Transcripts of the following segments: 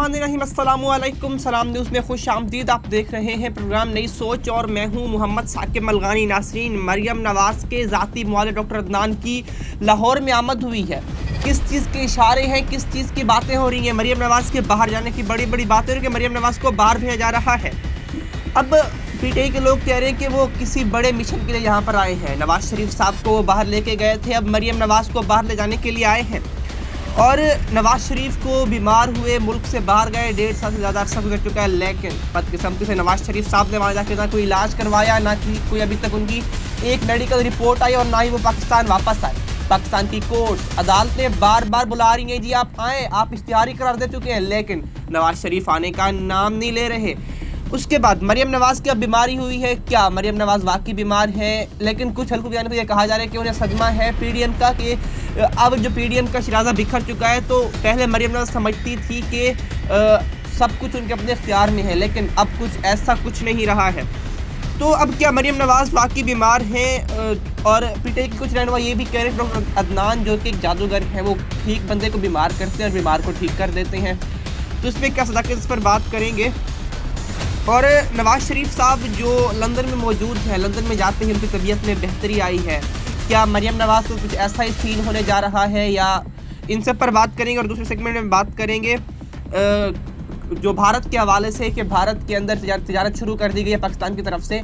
बिस्मिल्लाहिर्रहमानिर्रहीम अस्सलामुअलैकुम। सलाम न्यूज़ में खुश आमदीद। आप देख रहे हैं प्रोग्राम नई सोच और मैं हूं मोहम्मद साकिब मलगानी। नासरीन, मरियम नवाज़ के ज़ाती मुआलिज डॉक्टर अदनान की लाहौर में आमद हुई है। किस चीज़ के इशारे हैं, किस चीज़ की बातें हो रही हैं? मरियम नवाज़ के बाहर जाने की बड़ी बड़ी बातें हो रही हैं कि मरियम नवाज़ को बाहर भेजा जा रहा है। अब पीटीआई के लोग कह रहे हैं कि वो किसी बड़े मिशन के लिए यहाँ पर आए हैं। नवाज़ शरीफ साहब को वो बाहर लेके गए थे, अब मरियम नवाज़ को बाहर ले जाने के लिए आए हैं। और नवाज़ शरीफ को बीमार हुए मुल्क से बाहर गए 1.5 साल से ज़्यादा अर्सा गुजर चुका है, लेकिन बदकिस्मती से नवाज़ शरीफ साहब ने वहाँ जाकर ना कोई इलाज करवाया, ना कि कोई अभी तक उनकी एक मेडिकल रिपोर्ट आई और ना ही वो पाकिस्तान वापस आए। पाकिस्तान की कोर्ट अदालतें बार बार बुला रही हैं, जी आप आएँ, आप इश्तिहारी करार दे चुके हैं, लेकिन नवाज़ शरीफ आने का नाम नहीं ले रहे। उसके बाद मरियम नवाज़ की अब बीमारी हुई है। क्या मरियम नवाज़ वाकई बीमार है? लेकिन कुछ हल्के बयान में यह कहा जा रहा है कि उन्हें सदमा है पीडीएम का, कि अब जो पीडीएम का शिराजा बिखर चुका है। तो पहले मरियम नवाज़ समझती थी कि सब कुछ उनके अपने इख्तियार में है, लेकिन अब कुछ ऐसा कुछ नहीं रहा है। तो अब क्या मरियम नवाज़ वाकई बीमार हैं? और पीटीआई के कुछ रहनुमा ये भी कह रहे हैं डॉक्टर अदनान जो कि एक जादूगर हैं, वो ठीक बंदे को बीमार करते हैं और बीमार को ठीक कर देते हैं। तो इस पर क्या सदाकत, इस पर बात करेंगे। और नवाज़ शरीफ साहब जो लंदन में मौजूद हैं, लंदन में जाते ही उनकी तबीयत में बेहतरी आई है। क्या मरियम नवाज़ को कुछ ऐसा ही सीन होने जा रहा है, या इन सब पर बात करेंगे। और दूसरे सेगमेंट में बात करेंगे जो भारत के हवाले से कि भारत के अंदर तिजारत शुरू कर दी गई है पाकिस्तान की तरफ से,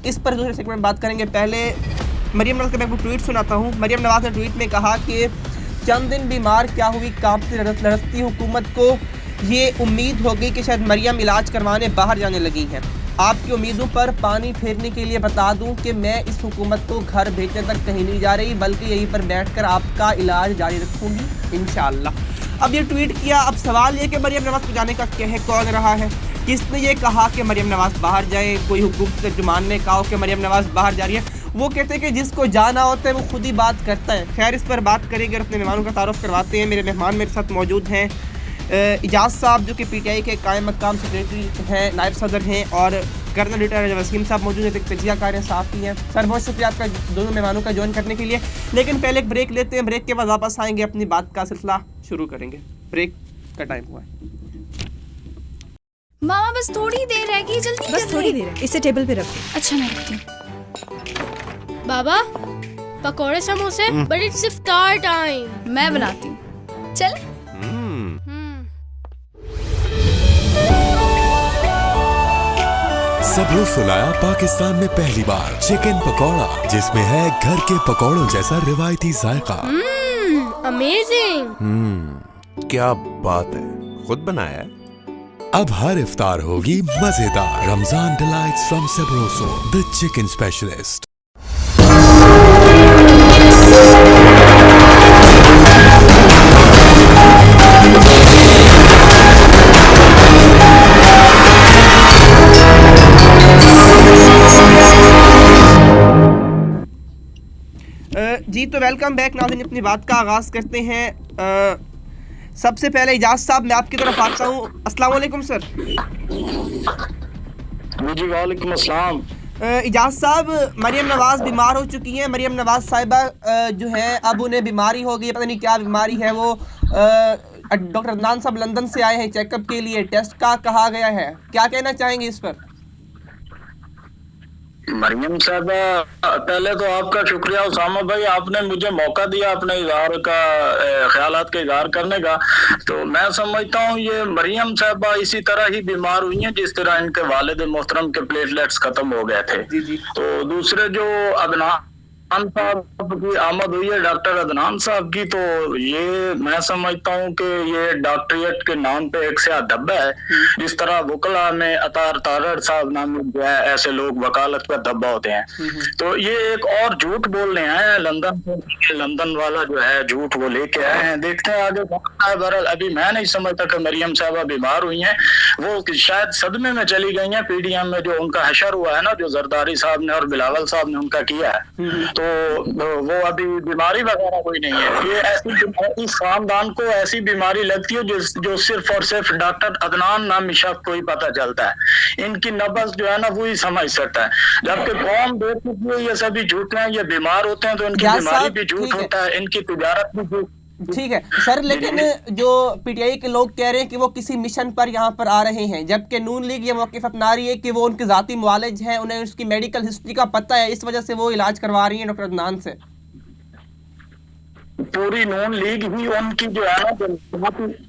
इस पर दूसरे सेगमेंट में बात करेंगे। पहले मरियम नवाज़ का मैं आपको ट्वीट सुनाता हूँ। मरियम नवाज़ ने ट्वीट में कहा कि चंद दिन बीमार क्या हुई कांपती लड़ती हुकूमत को ये उम्मीद हो गई कि शायद मरियम इलाज करवाने बाहर जाने लगी हैं। आपकी उम्मीदों पर पानी फेरने के लिए बता दूं कि मैं इस हुकूमत को घर भेजने तक कहीं नहीं जा रही, बल्कि यहीं पर बैठकर आपका इलाज जारी रखूंगी इंशाअल्लाह। अब ये ट्वीट किया। अब सवाल ये कि मरियम नवाज़ को जाने का कह कौन रहा है? किसने ये कहा कि मरियम नवाज़ बाहर जाए? कोई हुकूमत के जुमान ने कहा कि मरियम नवाज़ बाहर जा रही है? वो कहते हैं कि जिसको जाना होता है वो खुद ही बात करता है। खैर, इस पर बात करेंगे और अपने मेहमानों का तारुफ करवाते हैं। मेरे मेहमान मेरे साथ मौजूद हैं इजाज़ साहब जो कि पीटीआई के कायम मकाम सेक्रेटरी हैं, नायब सदर हैं, और कर्नल रिटायर्ड वसीम साहब मौजूद हैं, तजिया कार साफ़ी हैं। सर, बहुत शुक्रिया आपका दोनों मेहमानों का ज्वाइन करने के लिए। लेकिन पहले एक ब्रेक लेते हैं, ब्रेक के बाद वापस आएंगे, अपनी बात का सिलसिला शुरू करेंगे। ब्रेक का टाइम हुआ है। मामा बस थोड़ी देर रह गई, जल्दी बस थोड़ी देर है, इसे टेबल पे रखो। अच्छा, मैं रखती हूँ। बाबा, पकौड़े समोसे, बट इट्स इफ्तार टाइम। मैं बनाती हूँ, चल। सबरो सुलाया पाकिस्तान में पहली बार चिकन पकौड़ा, जिसमें है घर के पकौड़ों जैसा रिवायती जायका। अमेजिंग। क्या बात है, खुद बनाया है? अब हर इफ्तार होगी मजेदार। Ramzan delights from Sabroso, the chicken specialist. जी, तो वेलकम बैक नाज़रीन। अपनी बात का आगाज़ करते हैं। सबसे पहले इजाज़ साहब, मैं आपकी तरफ आता हूँ। अस्सलाम वालेकुम सर। जी वालेकुम अस्सलाम। इजाज़ साहब, मरियम नवाज़ बीमार हो चुकी हैं। मरियम नवाज़ साहिबा जो है अब उन्हें बीमारी हो गई है, पता नहीं क्या बीमारी है। वो डॉक्टर अदनान साहब लंदन से आए हैं चेकअप के लिए, टेस्ट का कहा गया है। क्या कहना चाहेंगे इस पर? मरियम साहबा, पहले तो आपका शुक्रिया उसामा भाई, आपने मुझे मौका दिया अपने इजहार का, ख्यालात के इजहार करने का। तो मैं समझता हूँ ये मरियम साहबा इसी तरह ही बीमार हुई हैं जिस तरह इनके वालिद मोहतरम के प्लेटलेट्स खत्म हो गए थे। जी। तो दूसरे जो अदनान साहब की आमद हुई है, डॉक्टर अदनान साहब की, तो ये मैं समझता हूँ कि ये डॉक्टरेट के नाम पे एक से धब्बा है। जिस तरह वकला में अतार तारड़ साहब नाम जो है, ऐसे लोग वकालत का धब्बा होते हैं। तो ये एक और झूठ बोलने आए हैं लंदन से। लंदन वाला जो है झूठ वो लेके आए हैं, देखते हैं आगे कौन है। बहरहाल अभी मैं नहीं समझता कि मरियम साहबा बीमार हुई हैं, वो शायद सदमे में चली गई हैं। पीडीएम में जो उनका हशर हुआ है ना, जो जरदारी साहब ने और बिलावल साहब ने उनका किया है, तो वो अभी बीमारी वगैरह कोई नहीं है। ये ऐसी इस खानदान को ऐसी बीमारी लगती है जो सिर्फ और सिर्फ डॉक्टर अदनान नामी शख्स को ही पता चलता है। इनकी नब्ज जो है ना वो ही समझ सकता है, जबकि कौम बेवकूफ है, ये सभी झूठ हैं। ये बीमार होते हैं तो इनकी बीमारी भी झूठ होता है, इनकी तिजारत भी झूठ। ठीक है सर, लेकिन जो पीटीआई के लोग कह रहे हैं कि वो किसी मिशन पर यहाँ पर आ रहे हैं, जबकि नून लीग ये मौक़िफ़ अपना रही है कि वो उनके ज़ाती मुआलिज हैं, उन्हें उसकी मेडिकल हिस्ट्री का पता है, इस वजह से वो इलाज करवा रही हैं डॉक्टर अदनान से। पूरी नून लीग ही उनकी जो है ना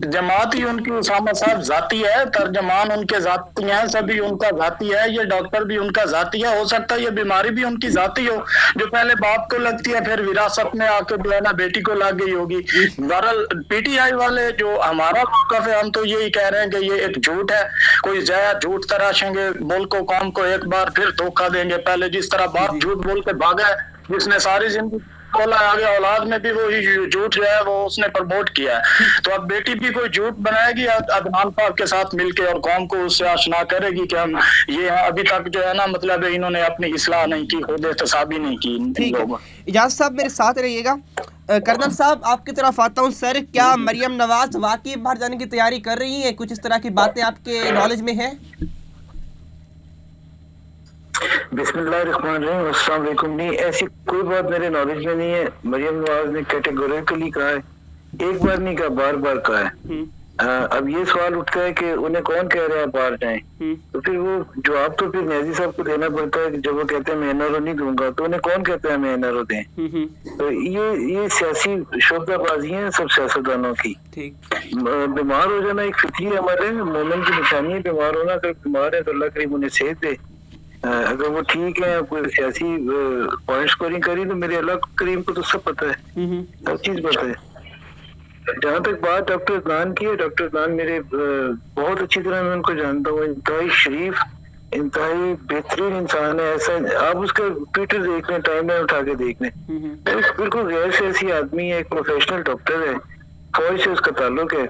जमात ही उनकी उसामा साहब जाती है, तर्जमान उनके जाती हैं, सभी उनका जाती है, ये डॉक्टर भी उनका जाती है। हो सकता है ये बीमारी भी उनकी जाती हो, जो पहले बाप को लगती है फिर विरासत में आके जो है ना बेटी को लग गई होगी। बहरहाल पीटीआई वाले जो हमारा मौक़िफ़ है, हम तो यही कह रहे हैं कि ये एक झूठ है, कोई जया झूठ तराशेंगे, मुल्क को कौम को एक बार फिर धोखा देंगे। पहले जिस तरह बाप झूठ बोल के भागा है, जिसने सारी जिंदगी बोला, आगे औलाद में भी वो झूठ जो है वो उसने प्रमोट किया है। तो अब बेटी भी कोई झूठ बनाएगी अदनान साहब के साथ मिलके और कौम को उससे आशना करेगी कि हम ये अभी तक जो है ना मतलब इन्होंने अपनी इस्लाह नहीं की, खुद एहतसाबी नहीं की। ठीक है, इजाज़ साहब मेरे साथ रहिएगा। कर्नल साहब आपकी तरफ आता हूँ। सर, क्या मरियम नवाज वाकई बाहर जाने की तैयारी कर रही है? कुछ इस तरह की बातें आपके नॉलेज में है? बिस्मिल्लाहिर्रहमानिर्रहीम, अस्सलाम वालेकुम। नहीं, ऐसी कोई बात मेरे नॉलेज में नहीं है। मरियम नवाज ने कैटेगोरिकली कहा है, एक बार नहीं कहा, बार बार कहा है। अब ये सवाल उठता है कि उन्हें कौन कह रहा है बाहर जाएं, तो फिर वो जवाब तो फिर न्याजी साहब को देना पड़ता है कि जब वो कहते हैं मैं एनआरओ नहीं दूंगा, तो उन्हें कौन कहता है मैं एनआरओ दें? तो ये सियासी शोबदाबाजी है सब सियासतदानों की। बीमार हो जाना एक फितरी अमल है, मोमिन की निशानी है बीमार होना। अगर बीमार है तो अल्लाह करीम उन्हें सेहत दे, अगर वो ठीक है, कोई सियासी पॉइंट स्कोरिंग करी तो मेरे अल्लाह करीम को तो सब पता है, सब चीज पता है। जहाँ तक बात डॉक्टर अदनान की है, डॉक्टर अदनान मेरे बहुत अच्छी तरह मैं उनको जानता हूँ, इंतहाई शरीफ, इंतहाई बेहतरीन इंसान है। ऐसा आप उसका ट्विटर देख लें, टाइमलाइन उठा के देख लें, बिल्कुल गैर सियासी आदमी है, एक प्रोफेशनल डॉक्टर है, फौज से उसका ताल्लुक है,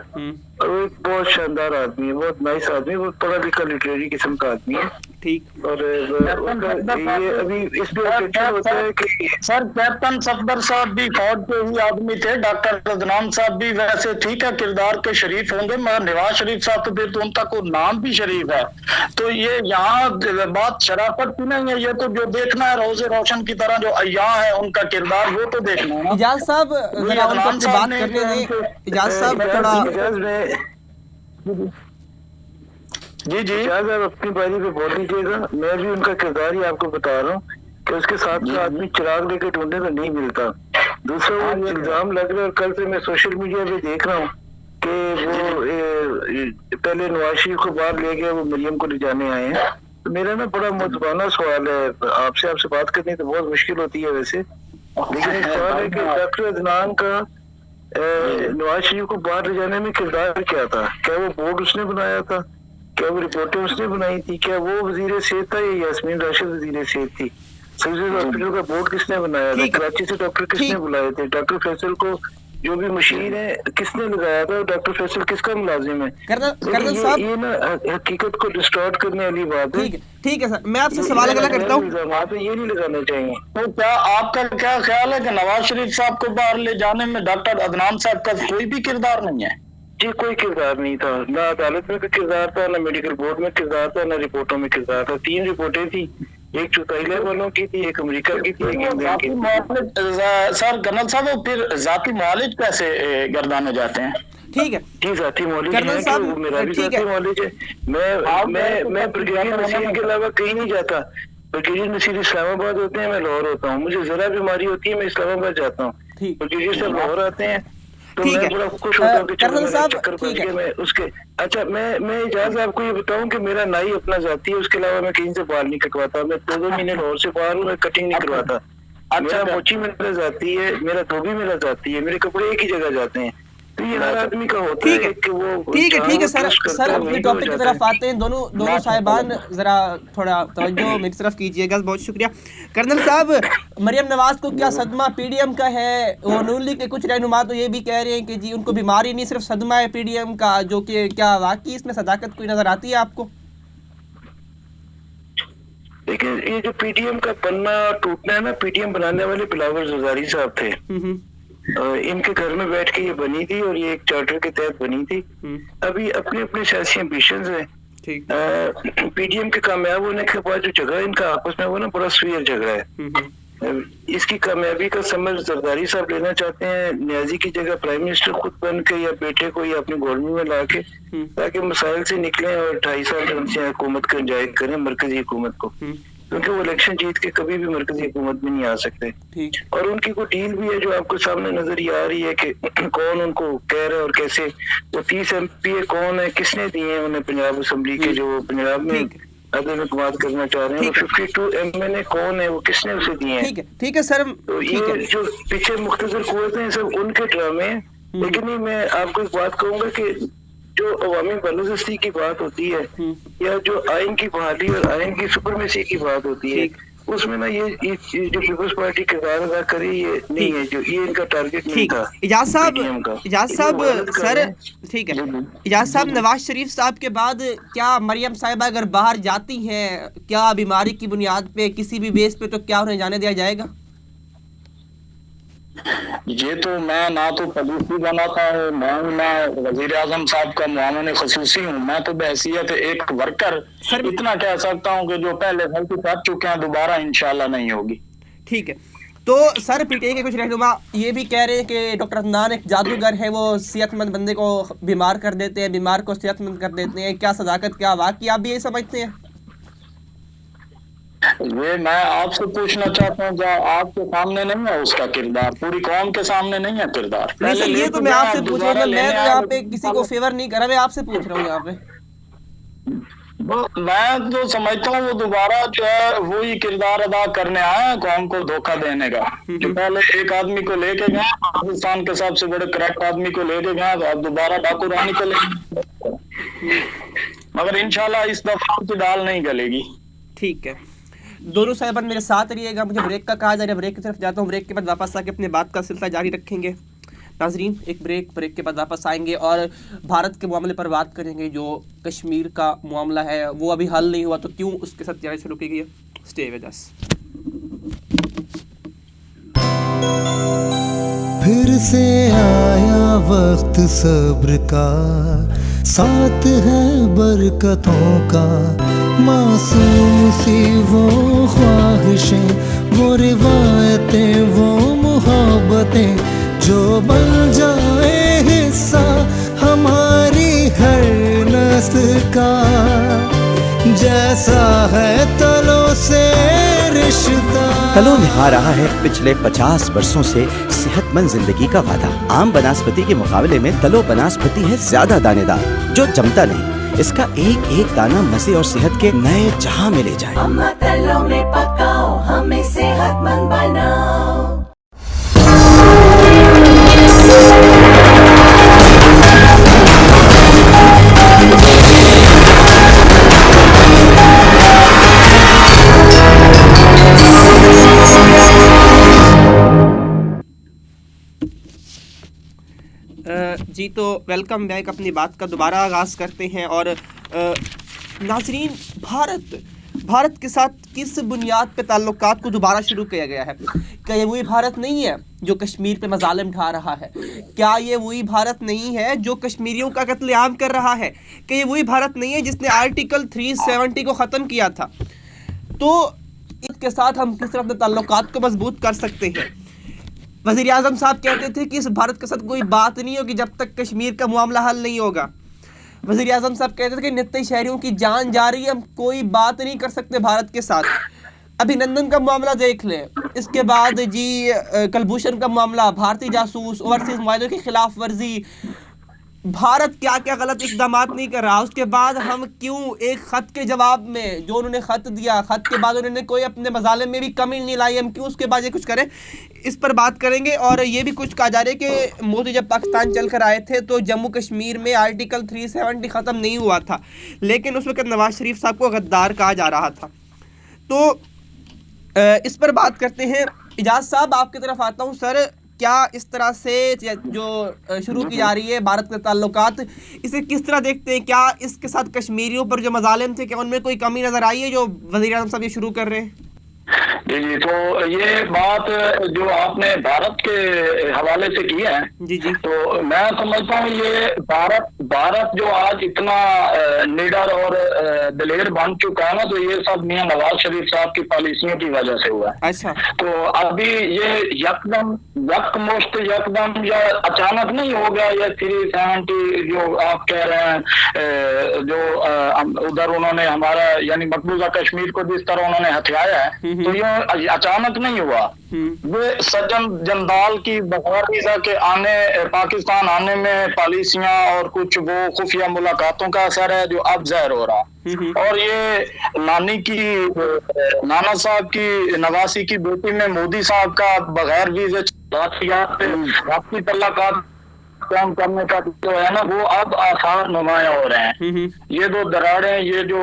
और वो एक बहुत शानदार आदमी है, बहुत नाइस आदमी, बहुत पढ़ा लिखा लिटरेरी किस्म का आदमी है। ठीक। और ये अभी इसमें होता है कि सर कैप्टन सफदर साहब भी फौज के ही आदमी थे, डॉक्टर अदनान साहब भी वैसे ठीक है किरदार के शरीफ होंगे, मगर नवाज शरीफ साहब तो फिर तो उनका कोई नाम भी शरीफ है। तो ये यहाँ बात शराफत की नहीं है, ये तो जो देखना है रोजे रोशन की तरह जो अय्या है उनका किरदार, वो तो देखना है। इजाज़ साहब जरा उनको अपनी बात करने दें। इजाज़ साहब थोड़ा जी आप अपनी बारी पे बोल दीजिएगा। मैं भी उनका किरदार ही आपको बता रहा हूँ कि उसके साथ में आदमी चिराग लेके ढूंढने तो नहीं मिलता। दूसरा वो इल्जाम लग रहा है, और कल से मैं सोशल मीडिया पे देख रहा हूँ कि वो पहले नवाज शरीफ को बाहर ले गए, वो मरियम को ले जाने आए हैं। तो मेरा ना बड़ा मुतबाना सवाल है आपसे बात करनी तो बहुत मुश्किल होती है वैसे, लेकिन एक सवाल है कि डॉक्टर अदनान का नवाज शरीफ को बाहर ले जाने में किरदार क्या था? क्या वो बोर्ड उसने बनाया था? क्या वो रिपोर्टें उसने बनाई थी? क्या वो वजीर सेहत था या यास्मीन राशिद वजीर सेहत थी? सिविल हॉस्पिटल का बोर्ड किसने बनाया था? कराची से डॉक्टर किसने बुलाए थे? डॉक्टर फैसल को जो भी मशीन है किसने लगाया था? डॉक्टर फैसल किसका मुलाजिम है? कर्नल साहब ये ना हकीकत को डिस्टॉर्ट करने वाली बात है। ठीक है सर, मैं आपसे सवाल अगला करता हूँ। ये नहीं लगाना चाहिए। तो क्या आपका क्या ख्याल है कि नवाज शरीफ साहब को बाहर ले जाने में डॉक्टर अदनान साहब का कोई भी किरदार नहीं है? जी कोई किरदार नहीं था, ना अदालत में किरदार था, ना मेडिकल बोर्ड में किरदार था, ना रिपोर्टों में किरदार था। 3 रिपोर्टें थी, एक चौथाई वालों की थी, एक अमेरिका की थी, एक इंडिया की थी। सर कर्नल साहब फिर जाती मुआलिज कैसे गर्दाने जाते हैं? ठीक है, जी जाती मौलिक है कि मेरा भी जाती मौलिक है। मैं ब्रिगेडियर नसीर के अलावा कहीं नहीं जाता। ब्रिगेडियर नसीर इस्लामाबाद होते हैं, मैं लाहौर होता हूँ। मुझे जरा बीमारी होती है मैं इस्लामाबाद जाता हूँ, ब्रिगेडियर साहब लाहौर आते हैं, तो मैं बड़ा खुश होता हूँ कि चक्कर पड़ गया मैं उसके। अच्छा मैं इजाज़ आपको ये बताऊं कि मेरा नाई अपना जाती है, उसके अलावा मैं कहीं से बाल नहीं कटवाता। मैं 2 महीने लाहौर से बाहर हूँ, मैं कटिंग नहीं करवाता। मेरा मोची मेरा जाती है, मेरा धोबी मेरा जाती है, मेरे कपड़े एक ही जगह जाते हैं। तो ये हर आदमी का होता है कि वो ठीक है सर अपने टॉपिक की तरफ आते हैं। दोनों साहिबान जरा थोड़ा तवज्जो मेरी तरफ कीजिएगा। बहुत शुक्रिया। कर्नल साहब, मरियम नवाज को क्या सदमा पीडीएम का है? वो नून लीग के कुछ रहनुमा तो ये भी कह रहे हैं कि जी उनको बीमारी नहीं सिर्फ सदमा है पीडीएम का, जो कि क्या वाकई इसमें सदाकत कोई नजर आती है आपको? देखिए ये जो पीडीएम का बनना टूटना है ना, पीडीएम बनाने वाले बिलावल ज़रदारी साहब थे, इनके घर में बैठ के ये बनी थी और ये एक चार्टर के तहत बनी थी। अभी अपने अपने सियासी एम्बिशंस हैं। पीडीएम के कामयाब होने के बाद जो झगड़ा इनका आपस में वो ना बड़ा स्वीयर झगड़ा है। इसकी कामयाबी का समझ जरदारी साहब लेना चाहते हैं न्याजी की जगह प्राइम मिनिस्टर खुद बन के या बेटे को या अपनी गवर्नमेंट में ला के, ताकि मसाइल से निकलें और 2.5 साल से हुकूमत को इंजॉय करें मरकजी हुकूमत को, क्योंकि वो इलेक्शन जीत के कभी भी मरकजी हुकूमत में नहीं आ सकते। और उनकी कोई डील भी है जो आपको सामने नजर ही आ रही है कि कौन उनको कह रहा है और कैसे। वो 30 MP कौन है, किसने दिए हैं उन्हें पंजाब असेंबली के, जो पंजाब में अगर मैं बात करना चाह रहे हैं। 52 MNA कौन है, वो किसने उसे दिए हैं? ठीक है सर। तो ये जो पीछे मुख्तसर कुव्वत हैं सब उनके ड्रामे हैं। लेकिन ही मैं आपको एक बात कहूंगा कि जो अवामी बलूचिस्तान की बात होती है या जो आइन की बहाली और आइन की सुपरमेसी की बात होती है, उसमें ना ये जो पीपल्स पार्टी किरदार अदा करे ये नहीं है, जो ये इनका टारगेट नहीं था। इजाज साहब सर ठीक है। इजाज साहब, नवाज शरीफ साहब के बाद क्या मरियम साहिबा अगर बाहर जाती हैं, क्या बीमारी की बुनियाद पे किसी भी बेस पे, तो क्या उन्हें जाने दिया जाएगा? ये तो मैं ना तो पॉलिसी बनाता हूँ, मैं वजीर आजम साहब का मुआवन खसूसी हूँ। मैं तो बहैसियत एक वर्कर इतना कह सकता हूँ कि जो पहले गलती कर चुके हैं दोबारा इंशाल्लाह नहीं होगी। ठीक है। तो सर PTI के कुछ रहनुमा ये भी कह रहे हैं कि डॉक्टर अदनान एक जादूगर है, वो सेहतमंद बंदे को बीमार कर देते हैं, बीमार को सेहतमंद कर देते हैं। क्या सदाकत, क्या वाकई आप भी यही समझते हैं? ये मैं आपसे पूछना चाहता हूँ, क्या आपके सामने नहीं है उसका किरदार? पूरी कौम के सामने नहीं है किरदार? नहीं सर, ये तो मैं आपसे पूछ रहा हूँ, मैं तो यहाँ पे किसी को फेवर नहीं कर रहा, मैं आपसे पूछ रहा हूँ यहाँ पे। मैं तो समझता हूँ वो दोबारा जो है वही किरदार अदा करने आया कौम को धोखा देने का। जो पहले एक आदमी को लेके गए, पाकिस्तान के सबसे बड़े करप्ट आदमी को लेके गए, तो अब दोबारा डाकू रानी को ले, मगर इंशाल्लाह इस दफा की दाल नहीं गलेगी। ठीक है, दोनों साहिबान मेरे साथ रहिएगा। मुझे ब्रेक का कहा जा रहा है, ब्रेक की तरफ जाता हूँ। ब्रेक के बाद वापस आके अपने बात का सिलसिला जारी रखेंगे। नाजरीन, एक ब्रेक के बाद वापस आएंगे और भारत के मामले पर बात करेंगे। जो कश्मीर का मामला है वो अभी हल नहीं हुआ, तो क्यों उसके साथ तैयारी शुरू की गई है। Stay with us. फिर से आया वक्त सब्र का, साथ है बरकतों का, मासूम सी वो ख्वाहिशें, वो रिवायतें, वो मोहब्बतें जो बन जाए हिस्सा हमारी हर नस्ल का। जैसा है तलों से रिश्ता। तलो निभा रहा है पिछले 50 वर्षों से सेहतमंद जिंदगी का वादा। आम बनास्पति के मुकाबले में तलो बनास्पति है ज्यादा दानेदार, जो जमता नहीं। इसका एक एक दाना मजे और सेहत के नए जहां में ले जाए। अम्मा तलो में पकाओ, हमें सेहतमंद बनाओ। जी, तो वेलकम बैक। अपनी बात का दोबारा आगाज़ करते हैं। और नाजरीन, भारत के साथ किस बुनियाद पे ताल्लुकात को दोबारा शुरू किया गया है? क्या ये वही भारत नहीं है जो कश्मीर पे मजालिम ढा रहा है? क्या ये वही भारत नहीं है जो कश्मीरियों का कत्लेआम कर रहा है? क्या ये वही भारत नहीं है जिसने आर्टिकल 370 को ख़त्म किया था? तो इसके साथ हम किस तरह अपने ताल्लुकात को मजबूत कर सकते हैं? वज़ीर आज़म साहब कहते थे कि इस भारत के साथ कोई बात नहीं होगी जब तक कश्मीर का मामला हल नहीं होगा। वज़ीर आज़म साहब कहते थे कि नित्य शहरियों की जान जा रही है, हम कोई बात नहीं कर सकते भारत के साथ। अभिनंदन का मामला देख लें, इसके बाद जी कलभूषण का मामला, भारतीय जासूस, ओवरसीज मुआहदों की खिलाफ वर्जी, भारत क्या क्या गलत इकदाम नहीं कर रहा। उसके बाद हम क्यों एक ख़त के जवाब में, जो उन्होंने ख़त दिया, ख़त के बाद उन्होंने कोई अपने मज़ालिम में भी कमी नहीं लाई, हम क्यों उसके बाद ये कुछ करें? इस पर बात करेंगे। और ये भी कुछ कहा जा रहा है कि मोदी जब पाकिस्तान चल कर आए थे तो जम्मू कश्मीर में आर्टिकल 370 ख़त्म नहीं हुआ था, लेकिन उस वक्त नवाज शरीफ साहब को गद्दार कहा जा रहा था। तो इस पर बात करते हैं। इजाज़ साहब, आपकी तरफ आता हूँ। सर, क्या इस तरह से जो शुरू की जा रही है भारत के ताल्लुकात, इसे किस तरह देखते हैं? क्या इसके साथ कश्मीरियों पर जो मज़ालिम थे, क्या उनमें कोई कमी नज़र आई है जो वज़ीर आज़म साहब ये शुरू कर रहे हैं? जी जी, तो ये बात जो आपने भारत के हवाले से की है, जी जी, तो मैं समझता हूँ ये भारत जो आज इतना निडर और दिलेर बन चुका है ना, तो ये सब मियां नवाज शरीफ साहब की पॉलिसियों की वजह से हुआ है। अच्छा, तो अभी ये यकदम या अचानक नहीं हो गया ये 370 जो आप कह रहे हैं, जो उधर उन्होंने हमारा यानी मकबूजा कश्मीर को जिस तरह उन्होंने हथियाया है, तो ये अचानक नहीं हुआ। ये सज्जन जंदाल की बगैर वीजा के पाकिस्तान आने में पॉलिसियां और कुछ वो खुफिया मुलाकातों का असर है जो अब ज़ाहिर हो रहा है। और ये नाना साहब की नवासी की बेटी में मोदी साहब का बगैर वीजे आपकी तल्लाकात काम करने का जो है ना, वो अब आसार नुमाया हो रहे हैं। ये दो दरारें ये जो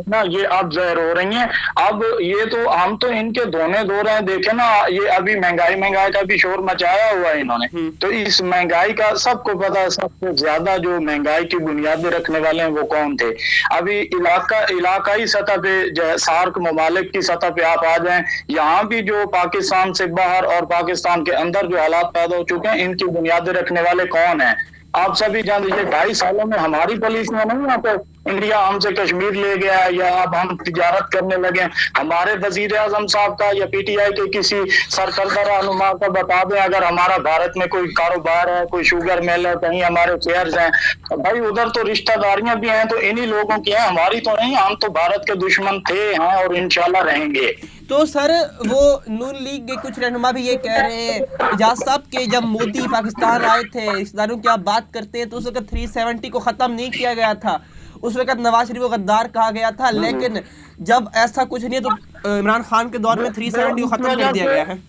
ना ये अब ज़ाहिर हो रही हैं। अब ये तो हम तो इनके धोने धो रहे हैं, देखे ना ये अभी महंगाई का भी शोर मचाया हुआ है इन्होंने। तो इस महंगाई का सबको पता है, सबसे ज्यादा जो महंगाई की बुनियादें रखने वाले हैं वो कौन थे। अभी इलाकाई सतह पे सार्क ममालिक की सतह पे आप आ जाएं, यहाँ भी जो पाकिस्तान से बाहर और पाकिस्तान के अंदर जो हालात पैदा हो चुके हैं, इनकी बुनियादें रखने वाले कौन है आप सभी जानते हैं। 2.5 सालों में हमारी पॉलिसियां नहीं है तो इंडिया हमसे कश्मीर ले गया या अब हम तिजारत करने लगे। हमारे वजीर आजम साहब का या पीटीआई के किसी सरकर्दा रहनुमा का बता दें, अगर हमारा भारत में कोई कारोबार है, कोई शुगर मिल है, कहीं हमारे शेयर्स हैं, भाई उधर तो रिश्तेदारियां भी हैं, तो इन्हीं लोगों की हैं, हमारी तो नहीं। हम तो भारत के दुश्मन थे हैं और इंशाल्लाह रहेंगे। तो सर वो नून लीग के कुछ रहनुमा भी ये कह रहे हैं एजाज साहब के जब मोदी पाकिस्तान आए थे, रिश्तेदारों की आप बात करते हैं तो उस वक्त 370 को ख़त्म नहीं किया गया था, उस वक्त नवाज शरीफ को गद्दार कहा गया था, लेकिन जब ऐसा कुछ नहीं है तो इमरान खान के दौर में 370 को ख़त्म कर दिया गया है।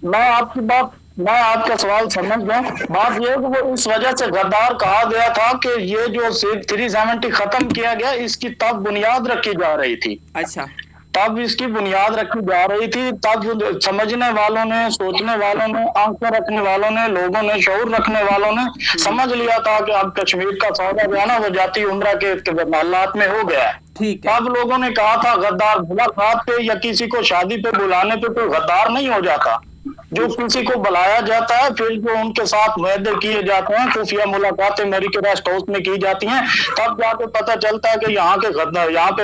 मैं आपका सवाल समझ गया। बात यह है कि वो इस वजह से गद्दार कहा गया था कि ये जो 370 खत्म किया गया इसकी तब बुनियाद रखी जा रही थी। अच्छा, तब इसकी बुनियाद रखी जा रही थी, तब समझने वालों ने, सोचने वालों ने, आंखें रखने वालों ने, लोगों ने, शऊर रखने वालों ने समझ लिया था कि अब कश्मीर का सौदा जो है ना वो जाती उम्रा के हालात में हो गया है। ठीक है। तब लोगों ने कहा था गद्दार मुलाकात पे या किसी को शादी पे बुलाने पे कोई गद्दार नहीं हो जाता। जो किसी को बुलाया जाता है फिर जो उनके साथ मुआहदे किए जाते हैं, खुफिया मुलाकातें अमेरिकी रेस्ट हाउस में की जाती हैं, तब जाके पता चलता है कि यहाँ पे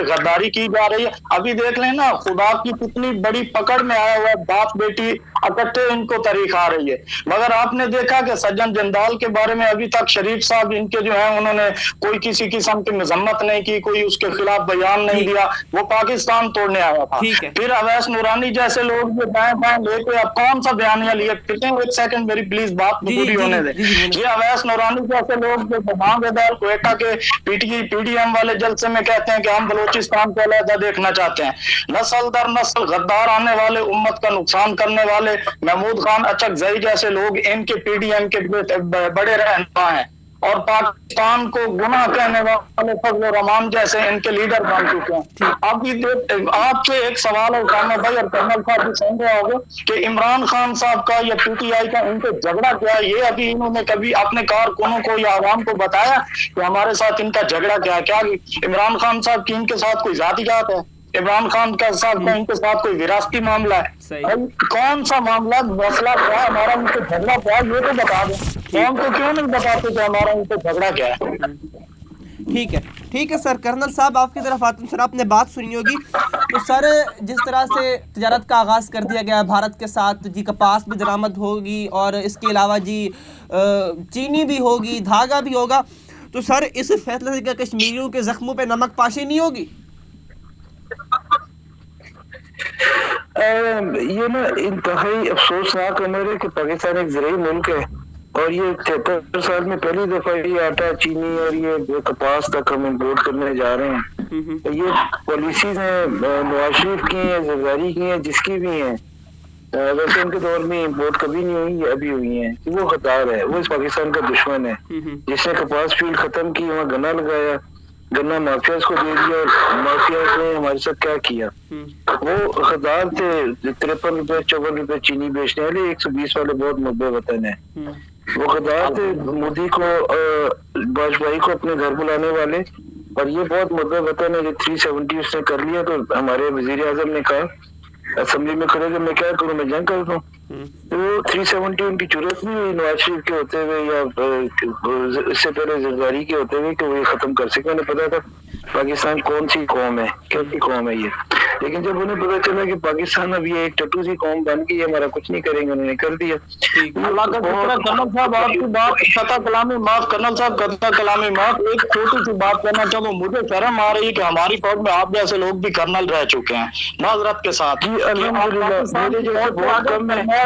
गद्दारी की जा रही है। अभी देख लें ना, खुदा की कितनी बड़ी पकड़ में आया हुआ बाप बेटी इकट्ठे इनको तारीख आ रही है। मगर आपने देखा कि सज्जन जंदाल के बारे में अभी तक शरीफ साहब इनके जो है उन्होंने कोई किसी किस्म की मजम्मत नहीं की, कोई उसके खिलाफ बयान नहीं दिया, वो पाकिस्तान तोड़ने आया था। फिर अवैस नूरानी जैसे लोग जो दाएं बाएं लेके अब कौन सा बयानिया लिए फिरते हैं। एक सेकंड मेरी प्लीज बात पूरी होने दे। ये अवैस नूरानी जैसे लोग जो बहांगेदार क्वेटा के पीडीएम वाले जलसे में कहते हैं कि हम बलोचिस्तान को अलग देखना चाहते हैं। नस्ल दर नस्ल गद्दार आने वाले, उम्मत का नुकसान करने वाले महमूद खान अचकजई जैसे लोग इनके पीडीएम के बड़े रहनुमा हैं, और पाकिस्तान को गुनाह कहने वाले फजल रहमान जैसे इनके लीडर बन चुके हैं। अब आपसे एक सवाल है उठाना भाई, और कर्नल साहब भी समझ रहे होंगे कि इमरान खान साहब का या पीटीआई का इनके झगड़ा क्या है। ये अभी इन्होंने कभी अपने कारकुनों को या आवाम को बताया कि हमारे साथ इनका झगड़ा क्या है? क्या इमरान खान साहब की इनके साथ कोई जातियात है? इमरान खान का साहब का इनके साथ कोई विरासती मामला है? कौन सा मामला, मसला क्या है, हमारा इनसे झगड़ा क्या है, ये तो बता दें। कौन को क्यों नहीं बताते कि हमारा इनसे झगड़ा क्या है? ठीक है सर। कर्नल साहब आपकी तरफ आते हैं। सर आपने बात सुनी होगी, तो सर जिस तरह से तिजारत का आगाज़ कर दिया गया है भारत के साथ, जी कपास भी दरामद होगी और इसके अलावा जी चीनी भी होगी, धागा भी होगा, तो सर इस फैसले से कश्मीरियों के जख्मों पे नमक पाशी नहीं होगी? ये ना इंतहाई अफसोसनाक उम्र है कि पाकिस्तान एक ज़राई मुल्क है और ये 73 साल में पहली दफा ये आटा, चीनी और ये कपास तक हम इम्पोर्ट करने जा रहे हैं। ये पॉलिसीज हैं नवाज शरीफ की हैं, जरदारी की हैं, जिसकी भी हैं। वैसे उनके दौर में इम्पोर्ट कभी नहीं हुई, अभी हुई है। वो खतार है, वो इस पाकिस्तान का दुश्मन है जिसने कपास फील्ड खत्म की, वहाँ गन्ना लगाया, गन्ना माफियाज को दे दिया और माफियाज ने हमारे साथ क्या किया। वो खदार थे 53 रुपए 54 रुपए चीनी बेचने वाले, 120 वाले बहुत मुद्दे वतन है। वो खदार थे मोदी को, वाजपेयी को अपने घर बुलाने वाले, और ये बहुत मुद्दे वतन है। जो 370 उसने कर लिया तो हमारे वजीर आजम ने कहा असेंबली में खड़े, मैं क्या करूँ, मैं जंग कर दूँ? तो 370 उनकी जरूरत नहीं हुई नवाज शरीफ के होते हुए या इससे पहले जरदारी के होते हुए कि वो ये खत्म कर सके। उन्हें पता था पाकिस्तान कौन सी कौम है, कैसी कौम है ये। लेकिन जब उन्हें पता चला कि पाकिस्तान अब ये एक टट्टू सी कौम बन गई, हमारा कुछ नहीं करेंगे, उन्होंने कर दिया। अल्लाह का शुक्र है कर्नल साहब, आपकी बात कता कलामी माफ, कर्नल साहब कता कलामी माफ। एक छोटी सी बात करना चाहूँ, मुझे शर्म आ रही है कि हमारी फौज में आप जैसे लोग भी कर्नल रह चुके हैं, माजरत के साथ।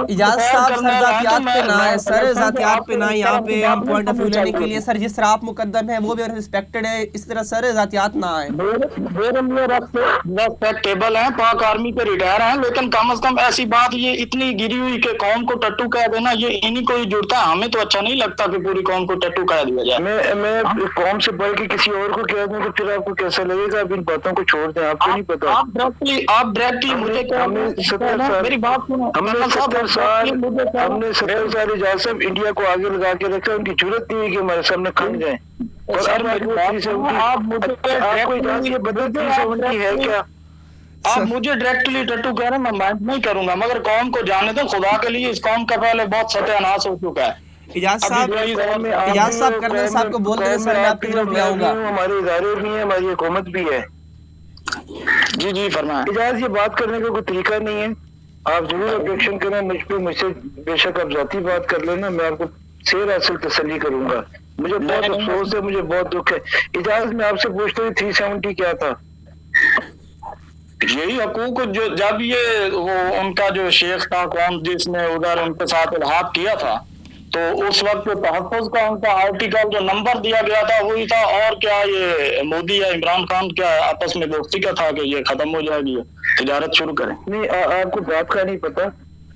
इजाज़ साहब, सर ज़ातियात पे ना है, सर ज़ातियात पे ना, यहाँ पे हम पॉइंट ऑफ व्यू लेने के लिए, सर जिस तरह आप मुकद्दम है वो भी रिस्पेक्टेड है, इस तरह सर ज़ातियात ना आए। रेस्पेक्टेबल हैं, पाक आर्मी पे रिटायर हैं, लेकिन कम से कम ऐसी बात ये इतनी गिरी हुई कि कौम को टट्टू कह देना, ये इन्हीं को ही जुड़ता है। हमें तो अच्छा नहीं लगता कि पूरी कौम को टट्टू कह दिया जाए। मैं कौम से बढ़ के किसी और को कह दूं तो फिर आपको कैसा लगेगा? आप इन बातों को छोड़ दें, आपको नहीं पता। आप डायरेक्टली मुझे क्या, मेरी बात सुनो, हमने 70 साल इजाज़ साहब इंडिया को आगे लगा के रखा, उनकी जरूरत नहीं है कि हमारे सामने खन जाए। और अब आप मुझे ये बदलती है क्या? आप मुझे डायरेक्टली टट्टू कह रहे हैं, मैं माइंड नहीं करूंगा, मगर कौम को जाने दो खुदा के लिए। इस कौम का पहले बहुत सत्यानाश हो चुका है। इजाज़ साहब कर्नल साहब को बोल दें, सर मैं आपकी तरफ भी आऊंगा। हमारे इदारे भी हैं, हमारी हुकूमत भी है। जी जी फरमाएं। इजाज़, ये बात करने का कोई तरीका नहीं है। आप जरूर ऑब्जेक्शन करें मुझ पे, मुझसे बेशक आप जाती बात कर लेना, मैं आपको शेर हासिल तसल्ली करूंगा। मुझे बहुत अफसोस है, मुझे बहुत दुख है। इजाज़, मैं आपसे पूछता हूँ 370 क्या था? यही हकूक जो जब ये वो उनका जो शेख था कौन जिसने उधर उनके साथ इल्हाक किया था, तो उस वक्त तहफ़्फ़ुज़ का उनका आर्टिकल जो नंबर दिया गया था वही था। और क्या ये मोदी या इमरान खान क्या आपस में दोस्ती का था कि ये खत्म हो जाएगी, तिजारत शुरू करें? नहीं, आपको बात का नहीं पता।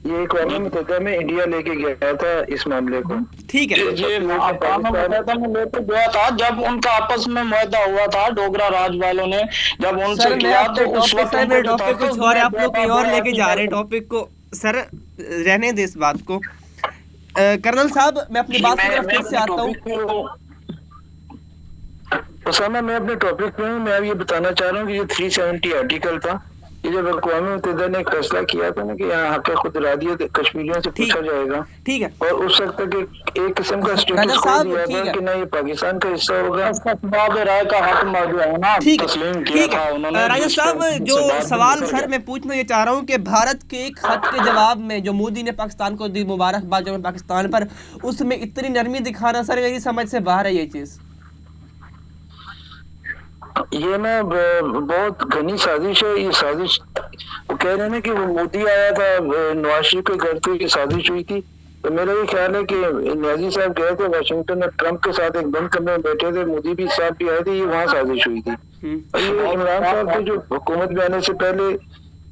ये अक़वाम मुत्तहिदा में इंडिया लेके गया था इस मामले को। ठीक है, ये अक़वाम मुत्तहिदा में लेके गया था जब उनका आपस में मुआहदा हुआ था डोगरा राज वालों ने, जब उनसे किया तो उस वक्त टॉपिक कुछ और, आप लोग कहीं और लेके जा रहे हैं टॉपिक को। सर रहने दे इस बात को। कर्नल साहब, मैं अपनी बात की तरफ फिर से आता हूँ। उसामा, मैं अपने टॉपिक पे हूँ। मैं अब ये बताना चाह रहा हूँ कि ये 370 आर्टिकल था, ये जब अक़वाम मुत्तहिदा ने एक फैसला किया था ना कि यहाँ हक़ खुद इरादियत कश्मीरियों से पूछा जाएगा, ठीक है, और उस वक्त तक एक किस्म का स्टेटस खो दिया था कि ना ये पाकिस्तान का हिस्सा होगा, राय का हक मौजूद है ना, तस्लीम किया था उन्होंने। राजा साहब, जो सवाल सर मैं पूछना ये चाह रहा हूँ कि भारत के एक खत के जवाब में जो मोदी ने पाकिस्तान को दी मुबारकबाद जो पाकिस्तान पर, उसमें इतनी नरमी दिखाना सर मेरी समझ से बाहर है ये चीज। ये ना बहुत घनी साजिश है। ये साजिश वो कह रहे हैं ना कि वो मोदी आया था नवाज शरीफ के घर पे, ये साजिश हुई थी। तो मेरा ये ख्याल है कि न्याजी साहब गए थे वाशिंगटन में, ट्रम्प के साथ एक बंद कमरे में बैठे थे, मोदी भी साहब भी आए थे, ये वहाँ साजिश हुई थी। और ये इमरान साहब के जो हुकूमत में आने से पहले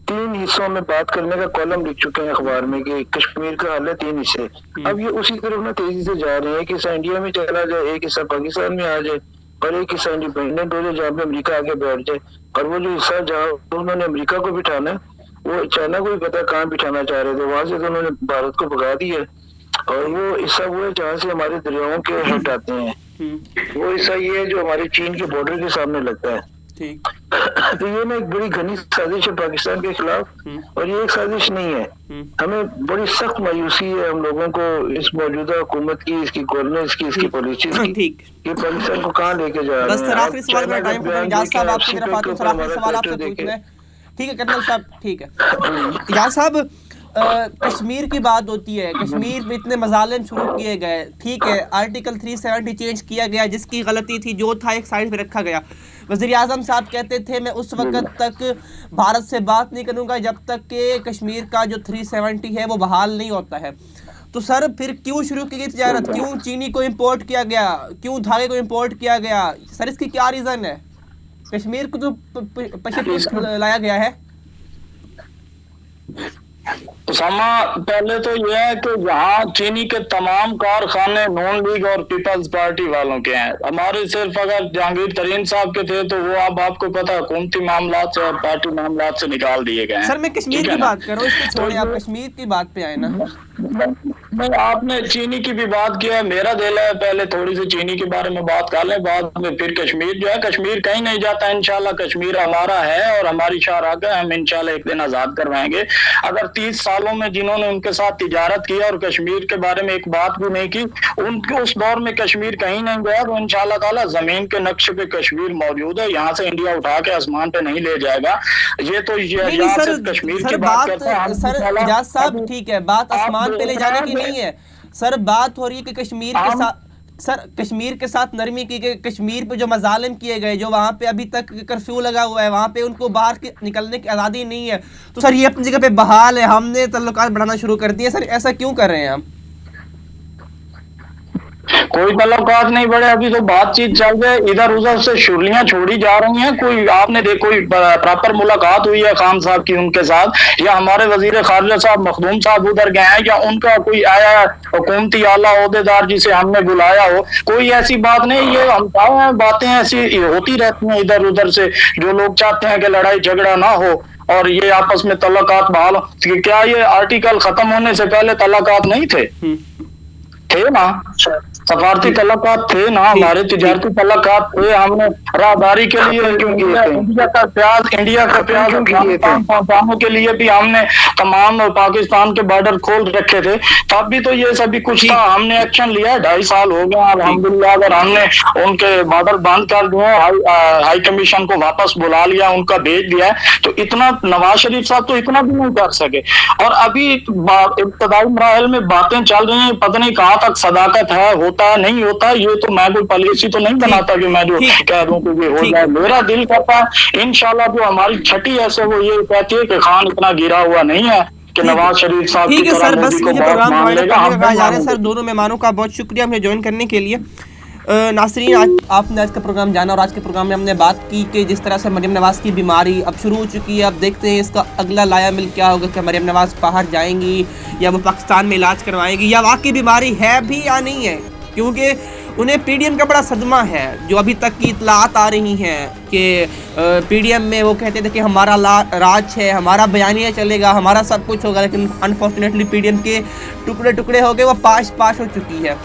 3 हिस्सों में बात करने का कॉलम लिख चुके हैं अखबार में कि कश्मीर का हाल है 3 हिस्से। अब ये उसी तरफ ना तेजी से जा रहे हैं कि हिस्सा इंडिया में चला जाए, एक हिस्सा पाकिस्तान में आ जाए और एक हिस्सा इंडिपेंडेंट हो जाए जहाँ पे अमेरिका आके बैठ जाए। और वो जो हिस्सा जहाँ उन्होंने अमेरिका को बिठाना है, वो चाइना को भी पता कहाँ बिठाना चाह रहे थे, वहां से तो उन्होंने भारत को भगा दिया। और वो हिस्सा वो है जहाँ से हमारे दरियाओं के हेड आते हैं, वो हिस्सा ये है जो हमारे चीन के बॉर्डर के सामने लगता है। तो ये ना एक बड़ी घनी साजिश है पाकिस्तान के खिलाफ, और ये एक साजिश नहीं है। हमें बड़ी सख्त मायूसी है हम लोगों को इस मौजूदा हुकूमत की, इसकी गवर्नेंस की, इसकी पॉलिसीज की, कि पाकिस्तान को कहाँ लेके जा रहे हैं। आखिरी सवाल मेरा टाइम खत्म, इजाज़ साहब आपकी तरफ आते हैं, सवाल आपसे पूछना है। ठीक है कर्नल साहब, ठीक है। इजाज़ साहब, कश्मीर की बात होती है, कश्मीर में इतने मजालिम शुरू किए गए, ठीक है, आर्टिकल 370 चेंज किया गया, जिसकी गलती थी जो था एक साइड पे रखा गया। वज़ीर आज़म साहब कहते थे मैं उस वक्त तक भारत से बात नहीं करूंगा जब तक कि कश्मीर का जो 370 है वो बहाल नहीं होता है। तो सर फिर क्यों शुरू की गई तजारत, क्यों चीनी को इम्पोर्ट किया गया, क्यों धागे को इम्पोर्ट किया गया, सर इसकी क्या रीज़न है? कश्मीर को तो पश्चिम लाया गया है। उसामा, पहले तो यह है कि यहाँ चीनी के तमाम कारखाने नून लीग और पीपल्स पार्टी वालों के हैं। हमारे सिर्फ अगर जहांगीर तरीन साहब के थे तो वो अब आपको पता है हुकूमती मामलात से और पार्टी मामलात से निकाल दिए गए हैं। सर मैं कश्मीर की बात कर रहा हूँ, इसको छोड़िए, आप कश्मीर की बात पे आए ना। नहीं, आपने चीनी की भी बात किया है, मेरा दिल है पहले थोड़ी सी चीनी के बारे में बात कर लें, बाद में फिर कश्मीर जो है, कश्मीर कहीं नहीं जाता इंशाल्लाह, कश्मीर हमारा है और हमारी शाहराग है, हम इंशाल्लाह एक दिन आजाद करवाएंगे। अगर 30 सालों में जिन्होंने उनके साथ तिजारत की और कश्मीर के बारे में एक बात भी नहीं की, उनके उस दौर में कश्मीर कहीं नहीं गया, तो इंशाल्लाह ताला जमीन के नक्शे पे कश्मीर मौजूद है, यहाँ से इंडिया उठा के आसमान पे नहीं ले जाएगा। ये तो यहाँ से कश्मीर की बात करते हैं सर इजाज साहब, ठीक है, बात आसमान पे ले जाने की नहीं है सर, बात हो रही है कि कश्मीर के साथ, सर कश्मीर के साथ नरमी की गई, कश्मीर पे जो मजालिम किए गए, जो वहाँ पे अभी तक कर्फ्यू लगा हुआ है, वहाँ पे उनको बाहर निकलने की आज़ादी नहीं है, तो सर ये अपनी जगह पे बहाल है, हमने तल्लुकात बढ़ाना शुरू कर दिए, सर ऐसा क्यों कर रहे हैं हम? कोई तल्लुकात नहीं बढ़े, अभी तो बातचीत चल रही है, इधर उधर से शुरलियां छोड़ी जा रही हैं, कोई आपने देखो कोई प्रॉपर मुलाकात हुई है खान साहब की उनके साथ, या हमारे वजीर खारजा साहब मखदूम साहब उधर गए हैं, या उनका कोई आया हुकूमती आला ओहदेदार जिसे हमने बुलाया हो, कोई ऐसी बात नहीं। ये हम बातें ऐसी होती रहती हैं इधर उधर से, जो लोग चाहते हैं कि लड़ाई झगड़ा ना हो और ये आपस में तल्लुकात बहाल हो। क्या ये आर्टिकल खत्म होने से पहले तल्लुकात नहीं थे ना? सफारती तल्लुकात थे ना, हमारे तिजारती तल्लुकात थे, हमने राहदारी के लिए इंडिया का प्याज पहुंचाने के लिए भी हमने तमाम पाकिस्तान के बॉर्डर खोल रखे थे, तब भी तो ये सभी कुछ था, हमने एक्शन लिया। 2.5 साल हो गया अल्हम्दुलिल्लाह, अगर हमने उनके बॉर्डर बंद कर दिए, हाई कमीशन को वापस बुला लिया, उनका भेज दिया, तो इतना नवाज शरीफ साहब तो इतना भी नहीं कर सके। और अभी इब्तदाई मराहल में बातें चल रही हैं, पता नहीं कहाँ तक सदाकत है, होता नहीं होता, ये तो मैं कोई पॉलिसी तो नहीं बनाता कि मैं जो कह दूं कि ये हो जाए। मेरा दिल करता है इंशाल्लाह, जो हमारी छठी ऐसे वो ये कहती है कि खान इतना गिरा हुआ नहीं है कि नवाज शरीफ साहब की तरह मोदी को बहुत मान लेगा। सर दोनों मेहमानों का बहुत शुक्रिया हमें ज्वाइन करने के लिए। नासरीन, आज आपने आज का प्रोग्राम जाना, और आज के प्रोग्राम में हमने बात की कि जिस तरह से मरियम नवाज की बीमारी अब शुरू हो चुकी है, अब देखते हैं इसका अगला लाया मिल क्या होगा, कि मरियम नवाज बाहर जाएंगी या वो पाकिस्तान में इलाज करवाएंगी, या वाकई बीमारी है भी या नहीं है, क्योंकि उन्हें पीडीएम का बड़ा सदमा है। जो अभी तक की इतलात आ रही हैं कि पीडीएम में वो कहते थे कि हमारा राज है, हमारा बयानिया चलेगा, हमारा सब कुछ होगा, लेकिन अनफॉर्चुनेटली पीडीएम के टुकड़े टुकड़े हो गए, वो पाश हो चुकी है।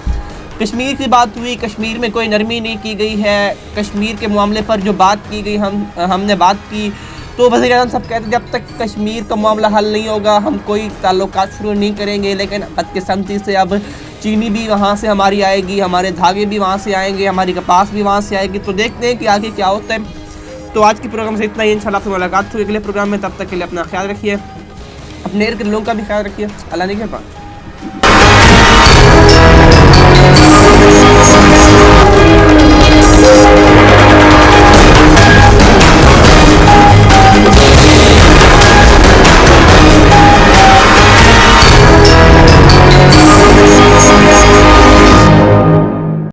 कश्मीर की बात हुई, कश्मीर में कोई नरमी नहीं की गई है, कश्मीर के मामले पर जो बात की गई हमने बात की, तो वज़ीर आज़म साहब कहते जब तक कश्मीर का मामला हल नहीं होगा हम कोई ताल्लुकात शुरू नहीं करेंगे। लेकिन बदकिस्मती से अब चीनी भी वहाँ से हमारी आएगी, हमारे धागे भी वहाँ से आएंगे, हमारी कपास भी वहाँ से आएगी, तो देखते हैं कि आगे क्या होता है। तो आज के प्रोग्राम से इतना ही, इंशाल्लाह आपसे मुलाकात हुई अगले प्रोग्राम में, तब तक के लिए अपना ख्याल रखिए, अपने इर्द गिर्द लोगों का भी ख्याल रखिए। अल्लाह ने के पास।